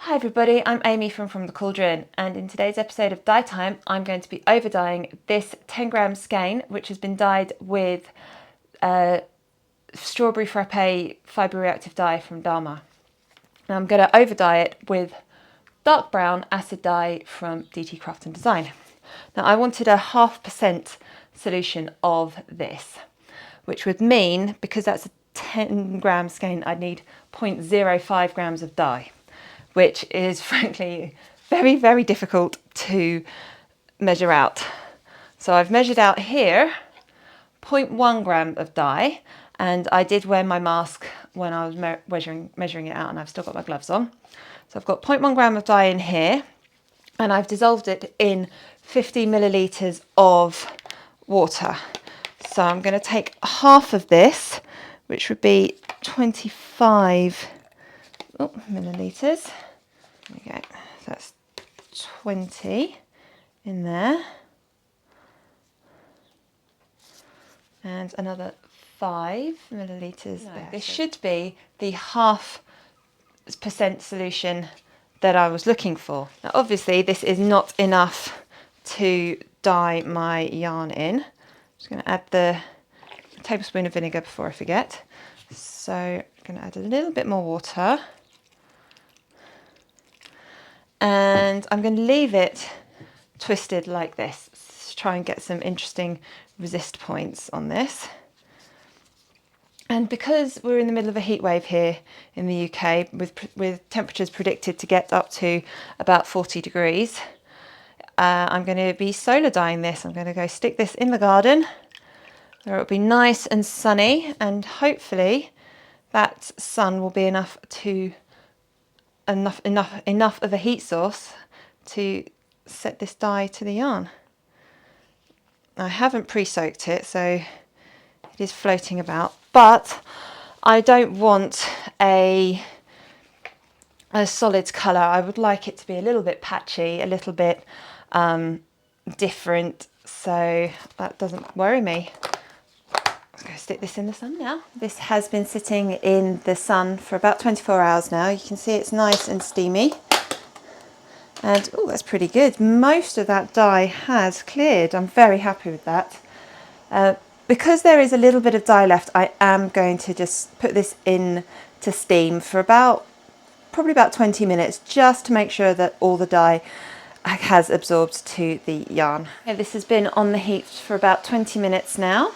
Hi everybody, I'm Amy from the Cauldron, and in today's episode of Dye Time I'm going to be over dyeing this 10 gram skein which has been dyed with Strawberry Frappe fibre reactive dye from Dharma. Now I'm going to over dye it with dark brown acid dye from Craft and Design. Now I wanted a 0.5% solution of this, which would mean, because that's a 10 gram skein, I'd need 0.05 grams of dye, which is frankly very, very difficult to measure out. So I've measured out here 0.1 gram of dye, and I did wear my mask when I was measuring it out, and I've still got my gloves on. So I've got 0.1 gram of dye in here, and I've dissolved it in 50 millilitres of water. So I'm going to take half of this, which would be 25 millilitres. There we go. So that's 20 in there. And another 5 millilitres there. This should be the 0.5% solution that I was looking for. Now obviously this is not enough to dye my yarn in. I'm just going to add the tablespoon of vinegar before I forget. So I'm going to add a little bit more water. And I'm going to leave it twisted like this to try and get some interesting resist points on this. And because we're in the middle of a heat wave here in the UK, with temperatures predicted to get up to about 40 degrees, I'm going to be solar dyeing this. I'm going to go stick this in the garden where it'll be nice and sunny, and hopefully that sun will be enough of a heat source to set this dye to the yarn. I haven't pre-soaked it, so it is floating about, but I don't want a solid colour. I would like it to be a little bit patchy, a little bit different, so that doesn't worry me. I'm going to stick this in the sun now. This has been sitting in the sun for about 24 hours now. You can see it's nice and steamy. And oh, that's pretty good. Most of that dye has cleared. I'm very happy with that. Because there is a little bit of dye left, I am going to just put this in to steam for probably about 20 minutes, just to make sure that all the dye has absorbed to the yarn. Okay, this has been on the heat for about 20 minutes now.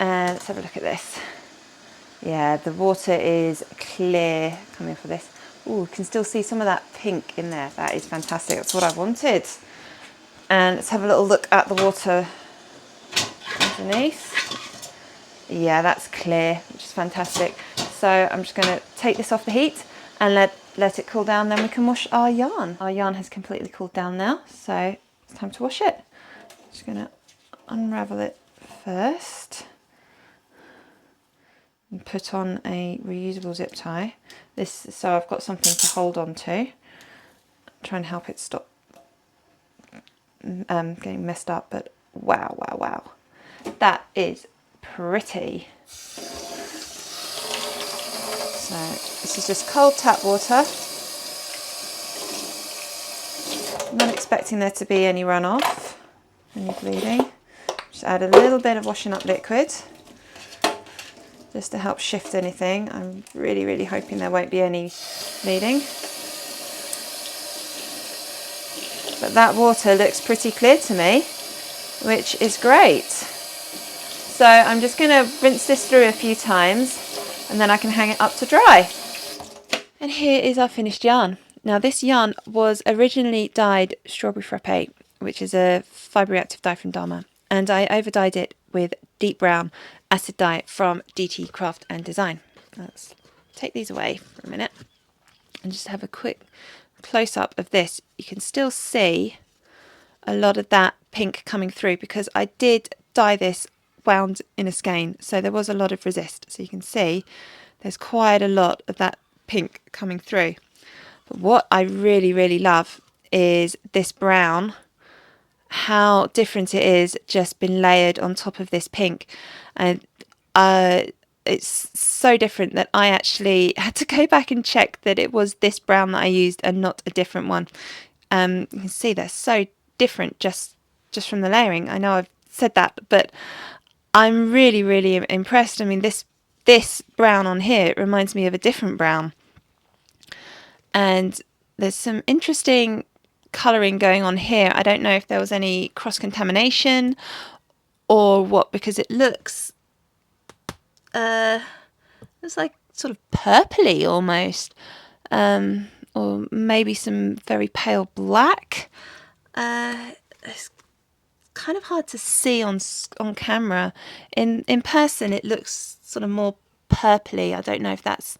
And let's have a look at this. Yeah, the water is clear coming for this. Oh, you can still see some of that pink in there. That is fantastic. That's what I wanted. And let's have a little look at the water underneath. Yeah, that's clear, which is fantastic. So I'm just going to take this off the heat and let it cool down, then we can wash our yarn. Our yarn has completely cooled down now, so it's time to wash it. Just going to unravel it first and put on a reusable zip tie. So I've got something to hold on to. Try and help it stop getting messed up, but wow, wow, wow. That is pretty. So this is just cold tap water. I'm not expecting there to be any runoff, any bleeding. Just add a little bit of washing up liquid, just to help shift anything. I'm really, really hoping there won't be any bleeding. But that water looks pretty clear to me, which is great. So I'm just going to rinse this through a few times, and then I can hang it up to dry. And here is our finished yarn. Now this yarn was originally dyed Strawberry Frappe, which is a fibre reactive dye from Dharma, and I over dyed it with deep brown acid dye from Craft and Design. Let's take these away for a minute and just have a quick close up of this. You can still see a lot of that pink coming through because I did dye this wound in a skein, so there was a lot of resist. So you can see there's quite a lot of that pink coming through. But what I really, really love is this brown, how different it is just been layered on top of this pink. And it's so different that I actually had to go back and check that it was this brown that I used and not a different one. You can see they're so different just from the layering. I know I've said that, but I'm really, really impressed. I mean, this brown on here, it reminds me of a different brown. And there's some interesting colouring going on here. I don't know if there was any cross-contamination or what, because it looks it's like sort of purpley almost, or maybe some very pale black. It's kind of hard to see on camera. In person it looks sort of more purpley. I don't know if that's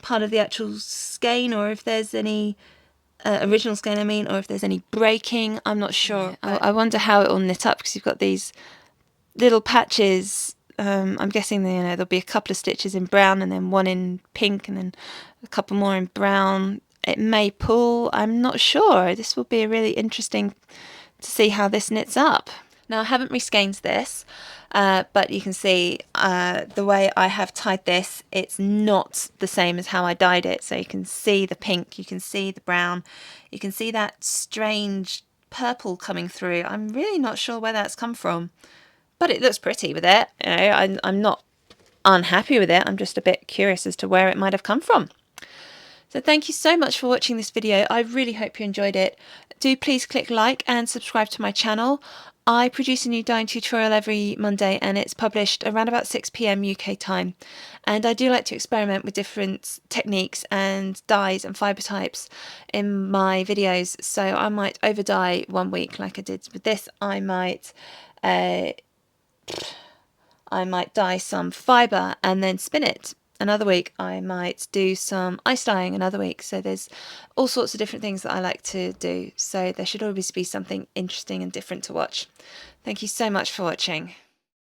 part of the actual skein or if there's any original skein, I mean, or if there's any breaking. I'm not sure. I wonder how it will knit up, because you've got these little patches. I'm guessing there'll be a couple of stitches in brown and then one in pink and then a couple more in brown. It may pull, I'm not sure. This will be really interesting to see how this knits up. Now, I haven't reskeins this, but you can see the way I have tied this, it's not the same as how I dyed it. So you can see the pink, you can see the brown, you can see that strange purple coming through. I'm really not sure where that's come from, but it looks pretty with it. I'm not unhappy with it. I'm just a bit curious as to where it might have come from. So thank you so much for watching this video. I really hope you enjoyed it. Do please click like and subscribe to my channel. I produce a new dyeing tutorial every Monday and it's published around about 6 PM UK time. And I do like to experiment with different techniques and dyes and fibre types in my videos. So I might over dye one week like I did with this. I might dye some fibre and then spin it. Another week I might do some ice dyeing another week. So there's all sorts of different things that I like to do. So there should always be something interesting and different to watch. Thank you so much for watching.